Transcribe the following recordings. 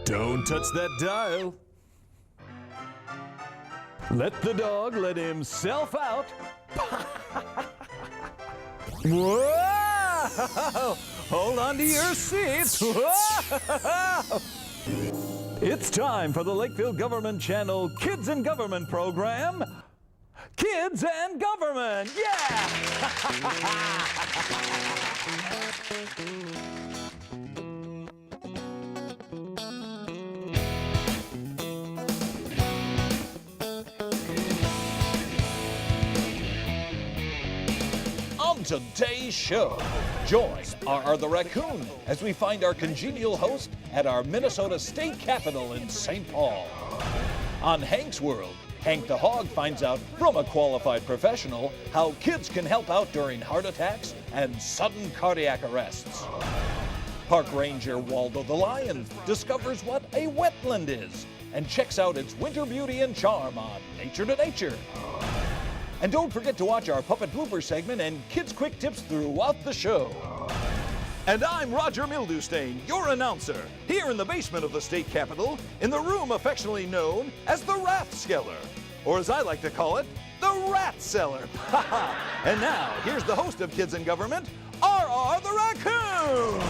Don't touch that dial. Let the dog let himself out. Whoa! Hold on to your seats. Whoa! It's time for the Lakeville Government Channel Kids and Government program. Kids and Government, yeah! On today's show, join R. the Raccoon as we find our congenial host at our Minnesota state capitol in St. Paul. On Hank's World, Hank the Hog finds out from a qualified professional how kids can help out during heart attacks and sudden cardiac arrests. Park Ranger Waldo the Lion discovers what a wetland is and checks out its winter beauty and charm on Nature to Nature. And don't forget to watch our Puppet Blooper segment and Kids Quick Tips throughout the show. And I'm Roger Mildewstain, your announcer, here in the basement of the state capitol, in the room affectionately known as the Rathskeller, or as I like to call it, the Rat Cellar. And now, here's the host of Kids in Government, R. the Raccoon.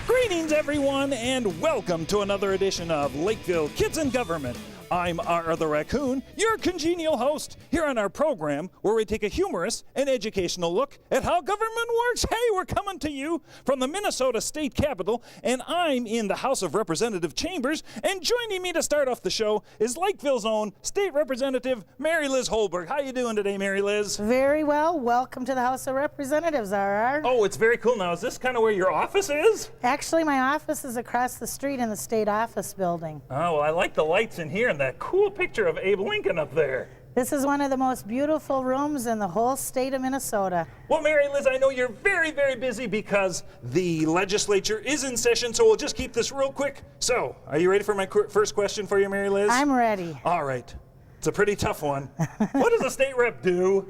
Greetings, everyone, and welcome to another edition of Lakeville Kids in Government. I'm R. the Raccoon, your congenial host, here on our program where we take a humorous and educational look at how government works. Hey, we're coming to you from the Minnesota State Capitol, and I'm in the House of Representative chambers, and joining me to start off the show is Lakeville's own State Representative Mary Liz Holberg. How you doing today, Mary Liz? Very well. Welcome to the House of Representatives, RR. Oh, it's very cool. Now, is this kind of where your office is? Actually, my office is across the street in the state office building. Oh, well, I like the lights in here and that cool picture of Abe Lincoln up there. This is one of the most beautiful rooms in the whole state of Minnesota. Well, Mary Liz, I know you're very, very busy because the legislature is in session, so we'll just keep this real quick. So, are you ready for my first question for you, Mary Liz? I'm ready. All right. It's a pretty tough one. What does a state rep do?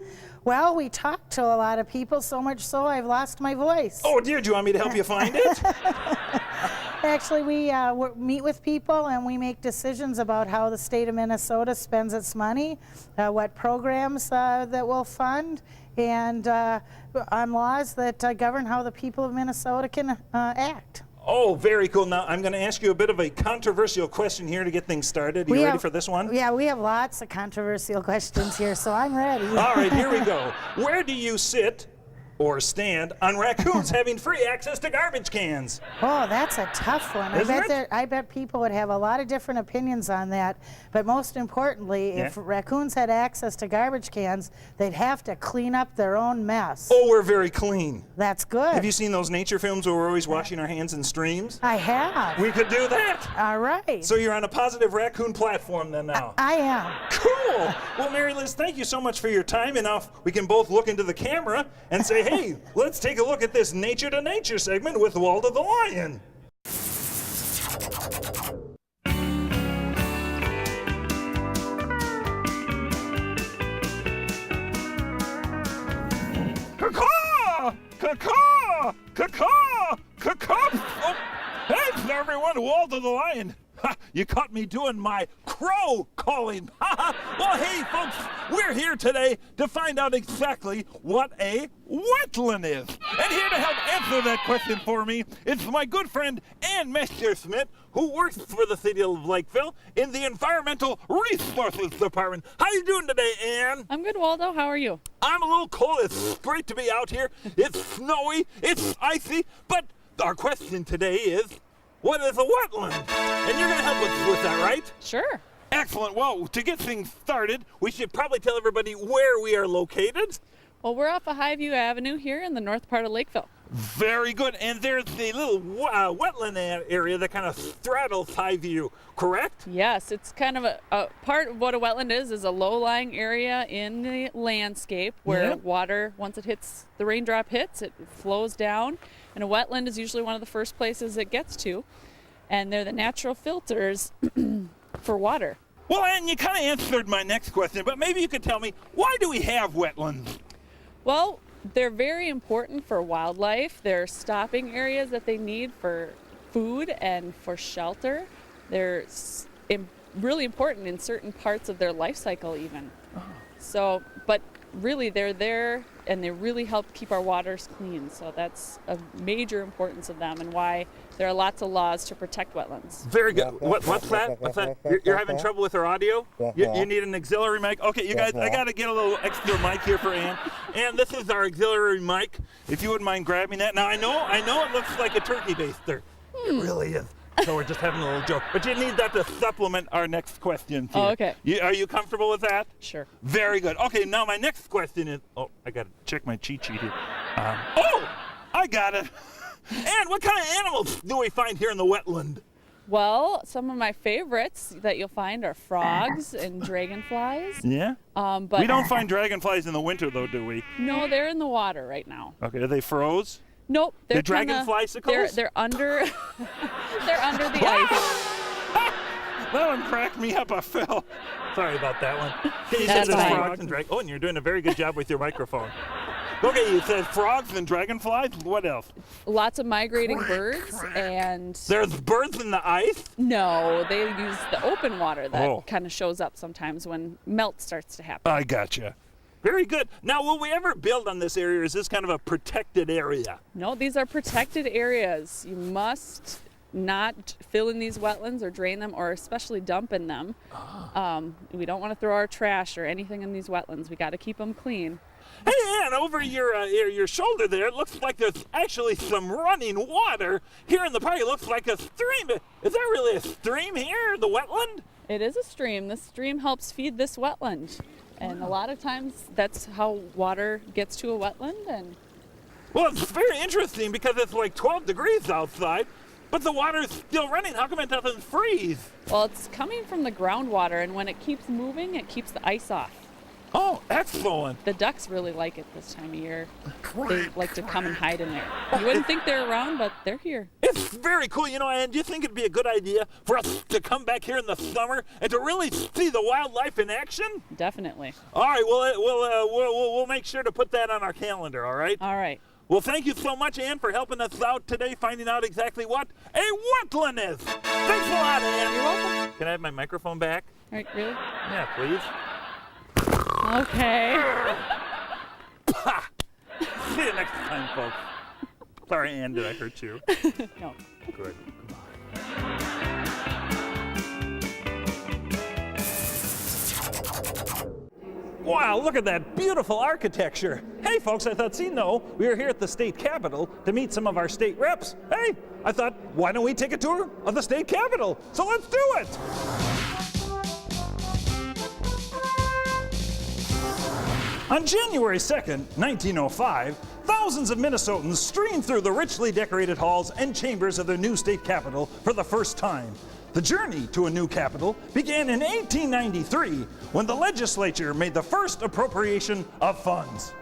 Well, we talk to a lot of people, so much so I've lost my voice. Oh, dear, do you want me to help you find it? Actually, we meet with people and we make decisions about how the state of Minnesota spends its money, what programs that we'll fund, and on laws that govern how the people of Minnesota can act. Oh, very cool. Now, I'm going to ask you a bit of a controversial question here to get things started. Are you ready for this one? Yeah, we have lots of controversial questions here, so I'm ready. All right, here we go. Where do you sit or stand on raccoons having free access to garbage cans? Oh, that's a tough one. I bet people would have a lot of different opinions on that. But most importantly, if raccoons had access to garbage cans, they'd have to clean up their own mess. Oh, we're very clean. That's good. Have you seen those nature films where we're always washing our hands in streams? I have. We could do that. All right. So you're on a positive raccoon platform then now. I am. Cool. Well, Mary Liz, thank you so much for your time. And now we can both look into the camera and say, hey, let's take a look at this Nature to Nature segment with Waldo the Lion. Caw-caw! Caw-caw! Caw-caw! Caw-caw! Oh, thanks, everyone. Waldo the Lion. Ha, you caught me doing my crow calling. Well, hey, folks, we're here today to find out exactly what a wetland is. And here to help answer that question for me is my good friend Ann Messerschmidt, who works for the city of Lakeville in the Environmental Resources Department. How you doing today, Ann? I'm good, Waldo. How are you? I'm a little cold. It's great to be out here. It's snowy. It's icy. But our question today is, what is a wetland? And you're going to help us with that, right? Sure. Excellent. Well, to get things started, we should probably tell everybody where we are located. Well, we're off of Highview Avenue here in the north part of Lakeville. Very good. And there's the little wetland area that kind of straddles Highview, correct? Yes, it's kind of a part of what a wetland is a low-lying area in the landscape where water, once it hits, the raindrop hits, it flows down. And a wetland is usually one of the first places it gets to. And they're the natural filters for water. Well, Ann, you kind of answered my next question, but maybe you could tell me, why do we have wetlands? Well, they're very important for wildlife. They're stopping areas that they need for food and for shelter. They're really important in certain parts of their life cycle even. So, but really they're there and they really help keep our waters clean. So that's a major importance of them and why there are lots of laws to protect wetlands. Very good. What's that? What's that? You're having trouble with our audio? You need an auxiliary mic? Okay, you guys, I got to get a little extra mic here for Ann. Ann, this is our auxiliary mic. If you wouldn't mind grabbing that. Now, I know it looks like a turkey baster. It really is. So we're just having a little joke. But you need that to supplement our next question. Oh, okay. Are you comfortable with that? Sure. Very good. Okay, now my next question is... Oh, I got to check my cheat sheet here. Oh, I got it. And what kind of animals do we find here in the wetland? Well, some of my favorites that you'll find are frogs and dragonflies. Yeah? But we don't find dragonflies in the winter, though, do we? No, they're in the water right now. Okay, are they froze? Nope. They're dragonfly-sicles? They're under they're under the ice. That one cracked me up. I fell. Sorry about that one. Okay, you That's said there's fine. frogs and dragons. Oh, and you're doing a very good job with your microphone. Okay, you said frogs and dragonflies. What else? Lots of migrating birds and There's birds in the ice? no, they use the open water that Oh. kind of shows up sometimes when melt starts to happen. I gotcha. Very good. Now, will we ever build on this area, or is this kind of a protected area? No, these are protected areas. You must not fill in these wetlands or drain them or especially dump in them. We don't want to throw our trash or anything in these wetlands. We got to keep them clean. Hey, Ann, over your shoulder there, it looks like there's actually some running water. Here in the park, it looks like a stream. Is that really a stream here, the wetland? It is a stream. This stream helps feed this wetland. And a lot of times that's how water gets to a wetland. And Well, it's very interesting because it's like 12 degrees outside, but the water's still running. How come it doesn't freeze? well, it's coming from the groundwater, and when it keeps moving, it keeps the ice off. Oh, excellent. The ducks really like it this time of year. They like to come and hide in there. You wouldn't think they're around, but they're here. It's very cool. You know, and do you think it'd be a good idea for us to come back here in the summer and to really see the wildlife in action? Definitely. All right, we'll make sure to put that on our calendar, all right? All right. Well, thank you so much, Ann, for helping us out today, finding out exactly what a wetland is. Thanks a lot, Ann. You're welcome. Can I have my microphone back? All right, really? Yeah, please. Okay. See you next time, folks. Sorry, Ann, did I hurt you? No. Good. Wow, look at that beautiful architecture. Hey, folks, I thought, we were here at the state capitol to meet some of our state reps. Hey, I thought, why don't we take a tour of the state capitol? So let's do it. On January 2nd, 1905, thousands of Minnesotans streamed through the richly decorated halls and chambers of their new state capitol for the first time. The journey to a new capital began in 1893 when the legislature made the first appropriation of funds.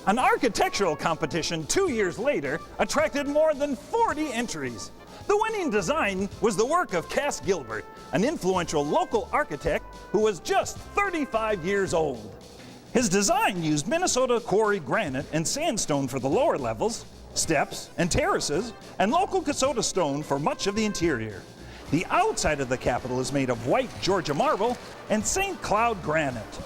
An architectural competition 2 years later attracted more than 40 entries. The winning design was the work of Cass Gilbert, an influential local architect who was just 35 years old. His design used Minnesota quarried granite and sandstone for the lower levels, steps and terraces, and local Kasota stone for much of the interior. The outside of the Capitol is made of white Georgia marble and St. Cloud granite.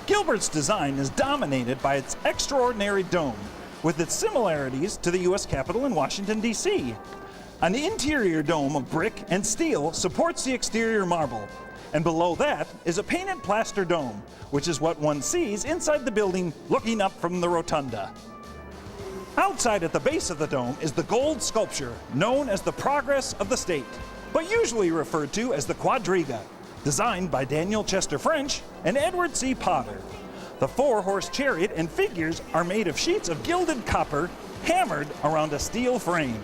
Gilbert's design is dominated by its extraordinary dome, with its similarities to the U.S. Capitol in Washington, D.C. An interior dome of brick and steel supports the exterior marble, and below that is a painted plaster dome, which is what one sees inside the building looking up from the rotunda. Outside at the base of the dome is the gold sculpture known as the Progress of the State, but usually referred to as the Quadriga, designed by Daniel Chester French and Edward C. Potter. The four-horse chariot and figures are made of sheets of gilded copper hammered around a steel frame.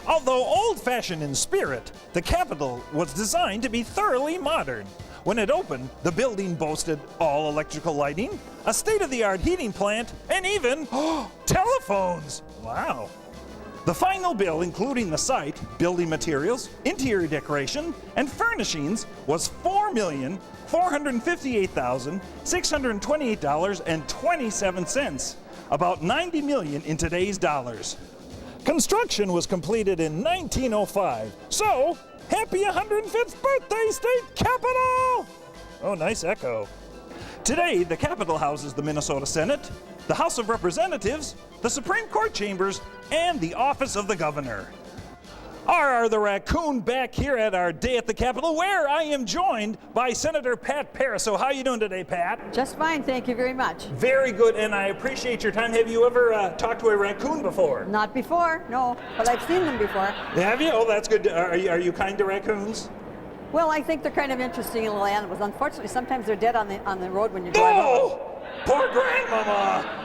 Although old-fashioned in spirit, the Capitol was designed to be thoroughly modern. When it opened, the building boasted all electrical lighting, a state-of-the-art heating plant, and even telephones. Wow. The final bill, including the site, building materials, interior decoration, and furnishings, was $4,458,628.27, about $90 million in today's dollars. Construction was completed in 1905. So, happy 105th birthday, State Capitol! Oh, nice echo. Today, the Capitol houses the Minnesota Senate, the House of Representatives, the Supreme Court chambers, and the office of the governor. R the Raccoon back here at our day at the Capitol, where I am joined by Senator Pat Paraso. How are you doing today, Pat? Just fine, thank you very much. Very good, and I appreciate your time. Have you ever talked to a raccoon before? Not before, no, but I've seen them before. Have you? Oh, that's good. Are you kind to raccoons? Well, I think they're kind of interesting little animals. Unfortunately, sometimes they're dead on the road when you drive Oh, poor grandmama.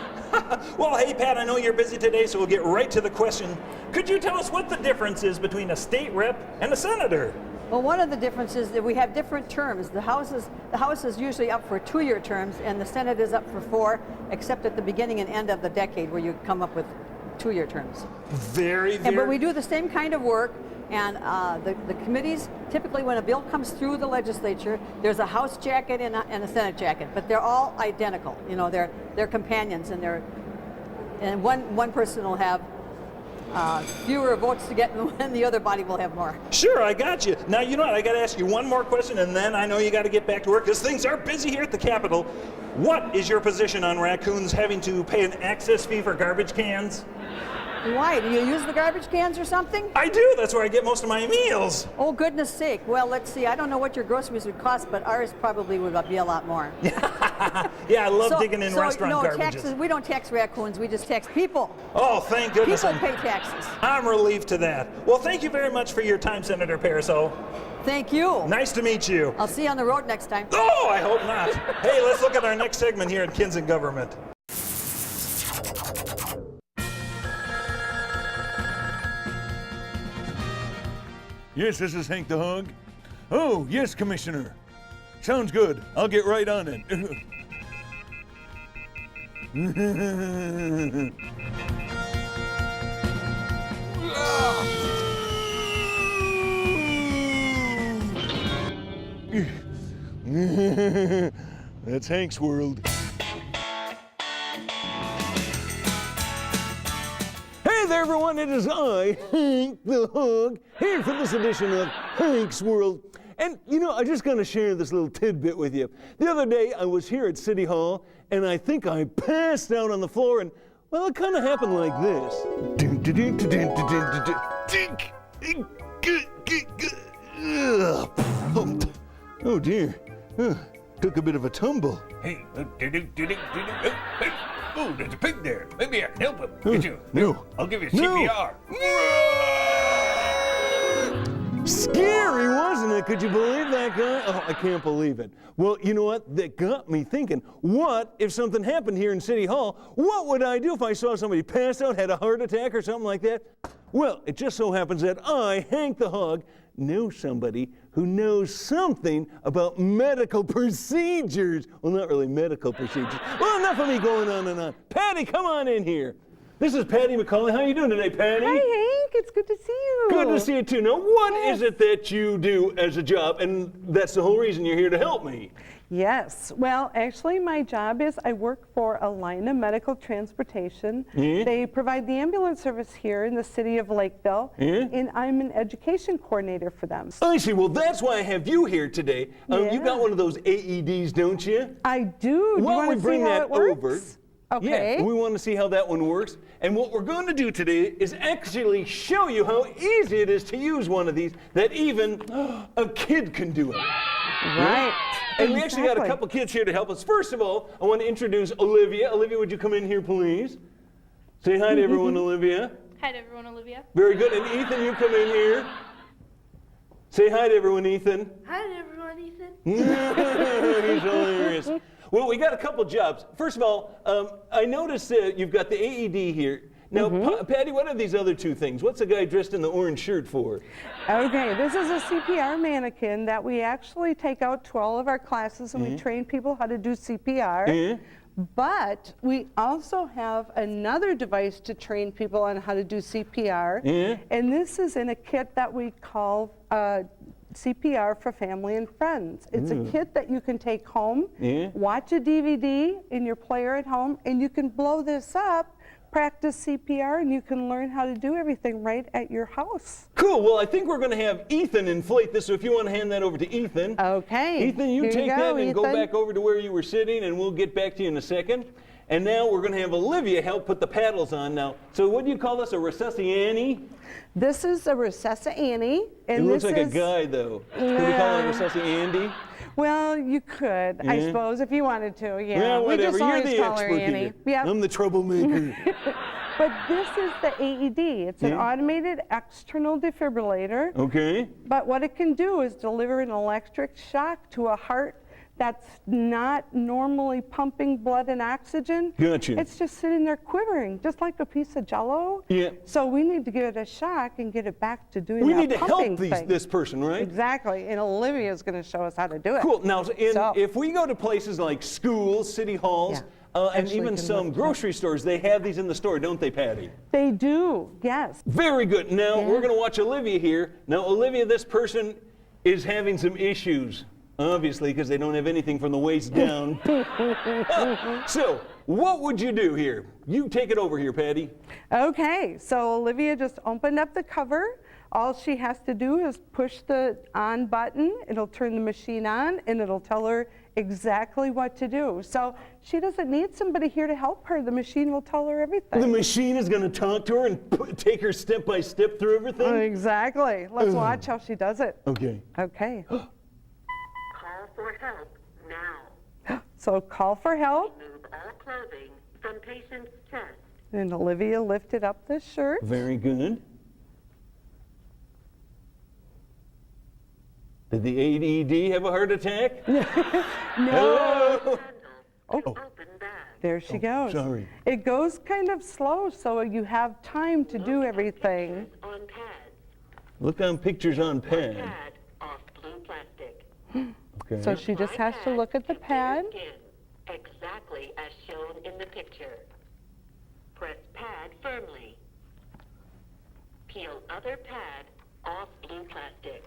Well, hey, Pat, I know you're busy today, so we'll get right to the question. Could you tell us what the difference is between a state rep and a senator? Well, one of the differences is that we have different terms. The House is usually up for 2-year terms, and the Senate is up for 4, except at the beginning and end of the decade where you come up with 2-year terms. Very. But we do the same kind of work, and the committees, typically when a bill comes through the legislature, there's a House jacket and a Senate jacket, but they're all identical. You know, they're companions, and one person will have fewer votes to get, and the other body will have more. Sure, I got you. Now, you know what? I got to ask you one more question, and then I know you got to get back to work because things are busy here at the Capitol. What is your position on raccoons having to pay an access fee for garbage cans? Why? Do you use the garbage cans or something? I do. That's where I get most of my meals. Oh, goodness sake. Well, let's see. I don't know what your groceries would cost, but ours probably would be a lot more. Yeah, I love digging in restaurant garbages. Taxes, we don't tax raccoons. We just tax people. Oh, thank goodness. People pay taxes. I'm relieved to that. Well, thank you very much for your time, Senator Paraso. Thank you. Nice to meet you. I'll see you on the road next time. Oh, I hope not. Hey, let's look at our next segment here at Kids in Government. Yes, this is Hank the Hog. Oh, yes, Commissioner. Sounds good. I'll get right on it. That's Hank's world. Hey there, everyone. It is I, Hank the Hog, here for this edition of Hank's World. And, you know, I just got to share this little tidbit with you. The other day, I was here at City Hall, and I think I passed out on the floor, and, well, it kind of happened like this. Oh, dear. Took a bit of a tumble. Hey, oh, there's a pig there. Maybe I can help him. Get you? No. I'll give you No. CPR. Scary, wasn't it? Could you believe that guy? Oh, I can't believe it. Well, you know what? That got me thinking, what if something happened here in City Hall? What would I do if I saw somebody pass out, had a heart attack or something like that? Well, it just so happens that I, Hank the Hog, know somebody who knows something about medical procedures. Well, not really medical procedures. Well, enough of me going on and on. Patty, come on in here. This is Patty McCauley. How are you doing today, Patty? Hi, Hank. It's good to see you. Good to see you, too. Now, what is it that you do as a job? And that's the whole reason you're here to help me. Yes. Well, actually, my job is I work for Alina Medical Transportation. They provide the ambulance service here in the city of Lakeville, and I'm an education coordinator for them. I see. Well, that's why I have you here today. You got one of those AEDs, don't you? I do. Why don't we bring that over? Okay. Yeah, we want to see how that one works. And what we're going to do today is actually show you how easy it is to use one of these, that even a kid can do it. Right. And we actually got a couple kids here to help us. First of all, I want to introduce Olivia. Olivia, would you come in here, please? Say hi to everyone, Olivia. Hi to everyone, Olivia. Very good. And Ethan, you come in here. Say hi to everyone, Ethan. Hi to everyone, Ethan. He's hilarious. Well, we got a couple jobs. First of all, I noticed you've got the AED here. Now, Patty, what are these other two things? What's the guy dressed in the orange shirt for? Okay, this is a CPR mannequin that we actually take out to all of our classes, and we train people how to do CPR. But we also have another device to train people on how to do CPR. And this is in a kit that we call CPR for family and friends. It's a kit that you can take home, watch a DVD in your player at home, and you can blow this up practice CPR, and you can learn how to do everything right at your house. Cool. Well, I think we're going to have Ethan inflate this, so if you want to hand that over to Ethan. Okay. Ethan, you Here take that and go Ethan. back over to where you were sitting, and we'll get back to you in a second. And now we're going to have Olivia help put the paddles on now. So what do you call this, a Raccoons? This is a Raccoons. It looks like a guy, though. Could we call it a Raccoons? Well, you could, I suppose, if you wanted to, yeah. Well, We whatever. just You're always the call her expert Annie. here. Yep. I'm the troublemaker. But this is the AED. It's an automated external defibrillator. Okay. But what it can do is deliver an electric shock to a heart that's not normally pumping blood and oxygen. Gotcha. It's just sitting there quivering, just like a piece of Jell-O. Yeah. So we need to give it a shock and get it back to doing We that need to pumping help thing. this person, right? Exactly, and Olivia's going to show us how to do it. Cool. Now, So- if we go to places like schools, city halls, and Ashley even can some look it up. grocery stores, they have these in the store, don't they, Patty? They do, yes. Very good. Now, Yeah. we're going to watch Olivia here. Now, Olivia, this person is having some issues, obviously, because they don't have anything from the waist down. So, what would you do here? You take it over here, Patty. Okay, so Olivia just opened up the cover. All she has to do is push the on button. It'll turn the machine on, and it'll tell her exactly what to do. So she doesn't need somebody here to help her. The machine will tell her everything. The machine is going to talk to her and take her step by step through everything? Exactly. Let's watch how she does it. Okay. Okay. Call for help now. So call for help, Remove all clothing from patient's chest. and Olivia lifted up the shirt. Very good. Did the AED have a heart attack? No. Hello? Open bag. There she goes. sorry. It goes kind of slow, so you have time to do everything. On pads. Look on pictures on pad. Pad off blue plastic. Okay. So she just has to look at the pad. Skin, exactly as shown in the picture. Press pad firmly. Peel other pad off blue plastic.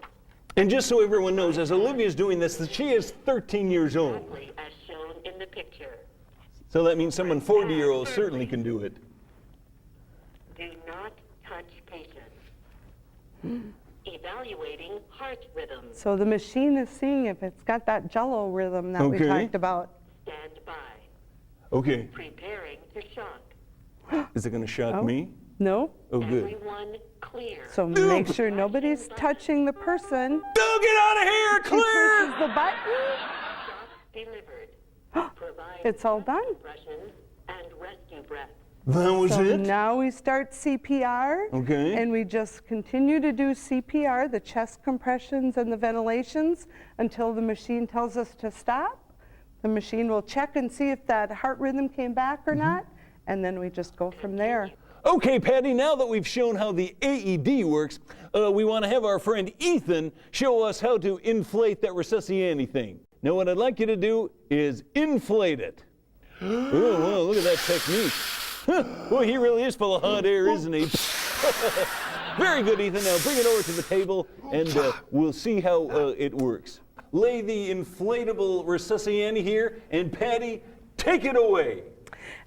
And just so everyone knows, as Olivia's doing this, that she is 13 years old. Exactly as shown in the picture. So that means someone 40-year-old certainly can do it. Do not touch patient. Evaluating heart rhythms. So the machine is seeing if it's got that Jell-O rhythm that we Okay. talked about. Stand by. Okay. Preparing to shock. Is it going to shock me? No? Oh, good. Everyone clear. So make sure nobody's touching the person. Go get out of here! She Clear! pushes the button. Shock delivered. Provide It's all done. compressions and rescue breath. That was So it? now we start CPR. Okay. And we just continue to do CPR, the chest compressions and the ventilations, until the machine tells us to stop. The machine will check and see if that heart rhythm came back or not, and then we just go from there. Okay, Patty, now that we've shown how the AED works, we want to have our friend Ethan show us how to inflate that Raccoons thing. Now, what I'd like you to do is inflate it. Oh, wow, look at that technique. Well, he really is full of hot air, isn't he? Very good, Ethan. Now, bring it over to the table, and we'll see how it works. Lay the inflatable Raccoons here, and Patty, take it away.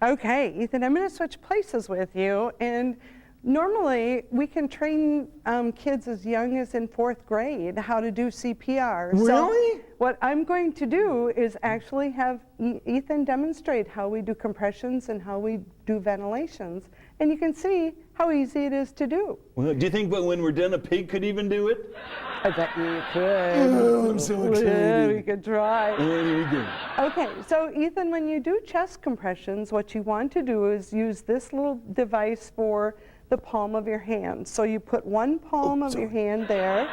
Okay, Ethan, I'm going to switch places with you. And normally, we can train kids as young as in 4th grade how to do CPR. Really? So what I'm going to do is actually have Ethan demonstrate how we do compressions and how we do ventilations. And you can see how easy it is to do. Well, do you think when we're done, a pig could even do it? I bet you could. Oh, I'm so excited. Yeah, we could try. Here we go. Okay, so Ethan, when you do chest compressions, what you want to do is use this little device for the palm of your hand. So you put one palm of your hand there,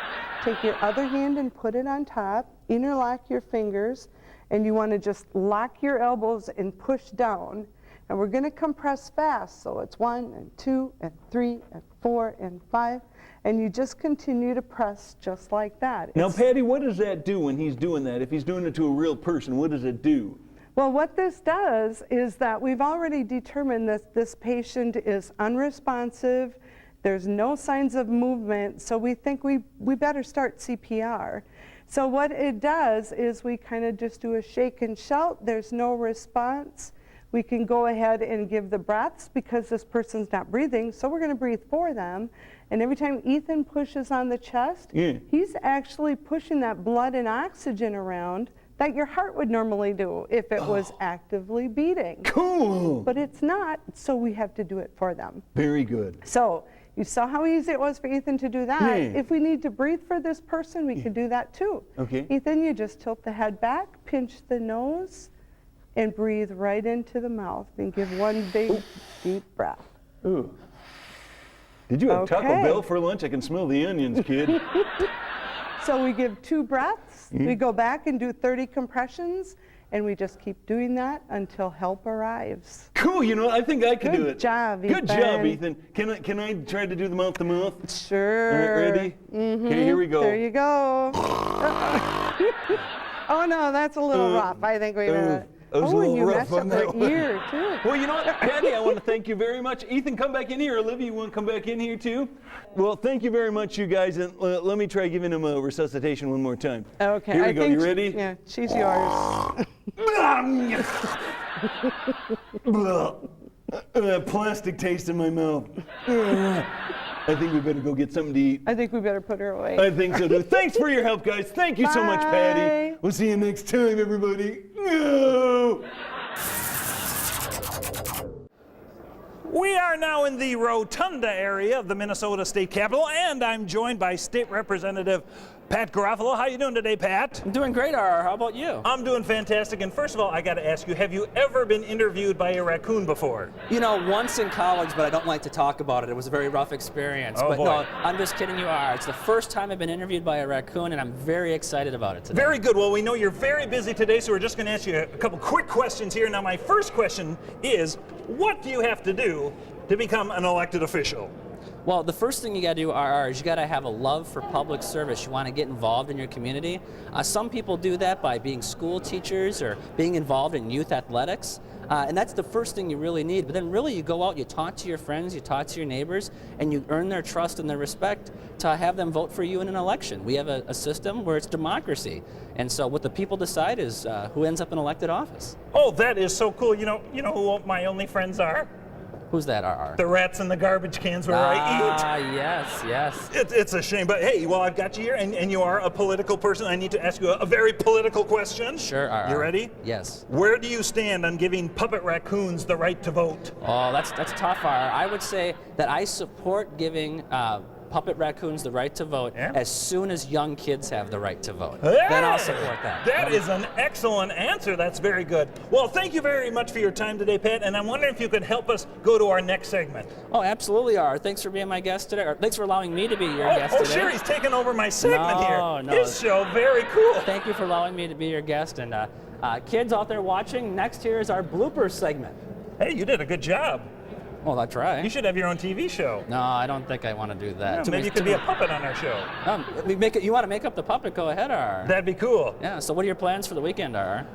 take your other hand and put it on top, interlock your fingers, and you want to just lock your elbows and push down. And we're going to compress fast, so it's 1 and 2 and 3 and 4 and 5, and you just continue to press just like that. Now, Patty, what does that do when he's doing that? If he's doing it to a real person, what does it do? Well, what this does is that we've already determined that this patient is unresponsive, there's no signs of movement, so we think we better start CPR. So what it does is we kind of just do a shake and shout, there's no response. we can go ahead and give the breaths because this person's not breathing, so we're going to breathe for them. And every time Ethan pushes on the chest, he's actually pushing that blood and oxygen around that your heart would normally do if it was actively beating. Cool. But it's not, so we have to do it for them. Very good. So you saw how easy it was for Ethan to do that. Yeah. If we need to breathe for this person, we can do that too. Okay. Ethan, you just tilt the head back, pinch the nose, and breathe right into the mouth and give one big, deep breath. Ooh. Did you have Taco Okay. Bell for lunch? I can smell the onions, kid. So we give 2 breaths, we go back and do 30 compressions, and we just keep doing that until help arrives. Cool, you know what? I think I can do it. Good job, Ethan. Good job, Ethan. Can I try to do the mouth to mouth? Sure. All right, ready? Okay, here we go. There you go. Oh no, that's a little rough. I think we better. That was a and little you rough messed up on her that one. ear too. Well, you know what, Patty, I want to thank you very much. Ethan, come back in here. Olivia, you want to come back in here too? Well, thank you very much, you guys. And let me try giving him a resuscitation one more time. Okay. Here we go. You ready? Yeah, she's yours. Plastic taste in my mouth. I think we better go get something to eat. I think we better put her away. I think so too. Thanks for your help, guys. Thank you so much, Patty. Bye. We'll see you next time, everybody. No! We are now in the Rotunda area of the Minnesota State Capitol, and I'm joined by State Representative Pat Garofalo. How you doing today, Pat? I'm doing great, R. How about you? I'm doing fantastic. And first of all, I got to ask you, have you ever been interviewed by a raccoon before? You know, once in college, but I don't like to talk about it. It was a very rough experience. Oh, but boy. no, I'm just kidding you, R. It's the first time I've been interviewed by a raccoon, and I'm very excited about it today. Very good. Well, we know you're very busy today, so we're just going to ask you a couple quick questions here. Now, my first question is, what do you have to do to become an elected official? Well, the first thing you got to do, RR, is you got to have a love for public service. You want to get involved in your community. Some people do that by being school teachers or being involved in youth athletics. And that's the first thing you really need. But then really you go out, you talk to your friends, you talk to your neighbors, and you earn their trust and their respect to have them vote for you in an election. We have a system where it's democracy. And so what the people decide is who ends up in elected office. Oh, that is so cool. You know who my only friends are? Who's that, RR? The rats in the garbage cans where I eat. Ah, yes, yes. It's a shame, but hey, well, I've got you here, and you are a political person. I need to ask you a very political question. Sure, RR. You ready? Yes. Where do you stand on giving puppet raccoons the right to vote? Oh, that's tough, RR. I would say that I support giving puppet raccoons the right to vote as soon as young kids have the right to vote. Hey! Then I'll support that. That is an excellent answer. That's very good. Well, thank you very much for your time today, Pat, and I'm wondering if you could help us go to our next segment. Oh, absolutely, R. Thanks for being my guest today. Or thanks for allowing me to be your guest today. Oh, sure, he's taking over my segment here. No. His show, very cool. Thank you for allowing me to be your guest. And kids out there watching, next here is our blooper segment. Hey, you did a good job. Well, that's right. You should have your own TV show. No, I don't think I want to do that. Yeah, maybe you could be a puppet on our show. You want to make up the puppet? Go ahead, R. That'd be cool. Yeah, so what are your plans for the weekend, R?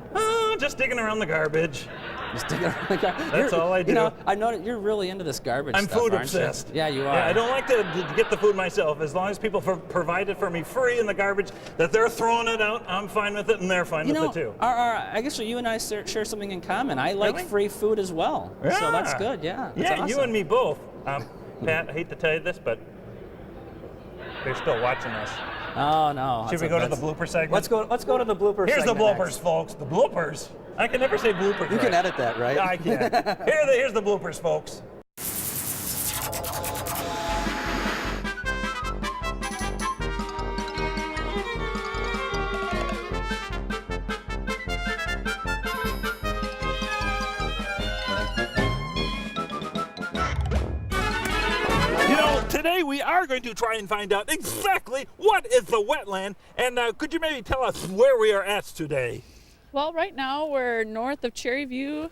Just digging around the garbage. Just digging around the garbage? That's all I do. You know, I know that you're really into this garbage I'm stuff, food aren't you? obsessed. Yeah, you are. Yeah, I don't like to get the food myself. As long as people provide it for me free in the garbage, that they're throwing it out, I'm fine with it, and they're fine with it too. I guess you and I share something in common. I like free food as well. Yeah. So that's good, yeah. That's Yeah, you awesome. and me both. Pat, I hate to tell you this, but they're still watching us. Oh, no. Should we go to the blooper segment? Let's go to the blooper Here's segment. the bloopers, next. folks. The bloopers. I can never say bloopers. You can edit that, right? I can. Here's the bloopers, folks. Today we are going to try and find out exactly what is the wetland, and could you maybe tell us where we are at today? Well, right now we're north of Cherry View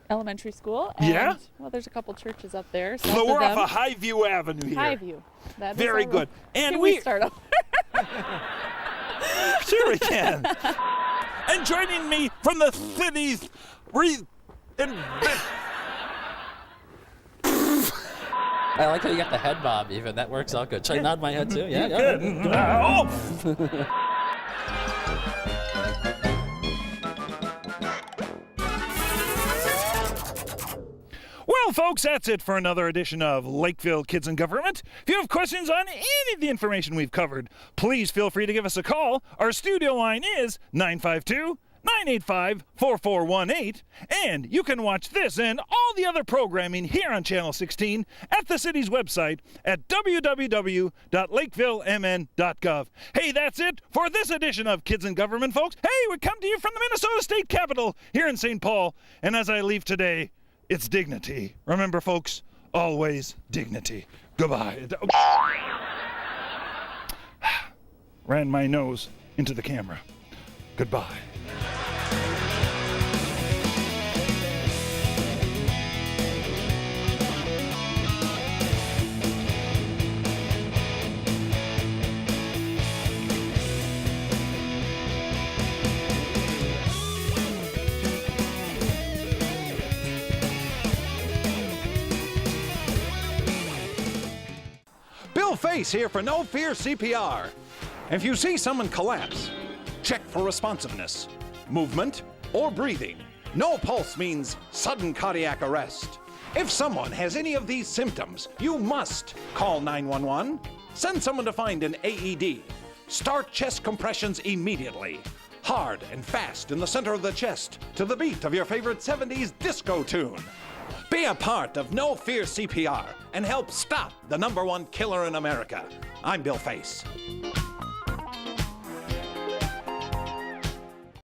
Elementary School. And, Yeah? well, there's a couple churches up there. So we're off of Highview Avenue here. Highview. That is Very our good. road. And Can we start over? Sure we can. And joining me from the city's I like how you got the head bob even. That works out good. Should I nod my head too? Yeah, Good. Well, folks, that's it for another edition of Lakeville Kids in Government. If you have questions on any of the information we've covered, please feel free to give us a call. Our studio line is 952-985-4418, and you can watch this and all the other programming here on Channel 16 at the city's website at www.lakevillemn.gov. Hey, that's it for this edition of Kids in Government, folks. Hey, we come to you from the Minnesota State Capitol here in St. Paul, and as I leave today, it's dignity. Remember, folks, always dignity. Goodbye. Ran my nose into the camera. Goodbye. Bill Face here for No Fear CPR. If you see someone collapse, check for responsiveness, movement, or breathing. No pulse means sudden cardiac arrest. If someone has any of these symptoms, you must call 911, send someone to find an AED, start chest compressions immediately, hard and fast in the center of the chest to the beat of your favorite 70s disco tune. Be a part of No Fear CPR and help stop the #1 killer in America. I'm Bill Face.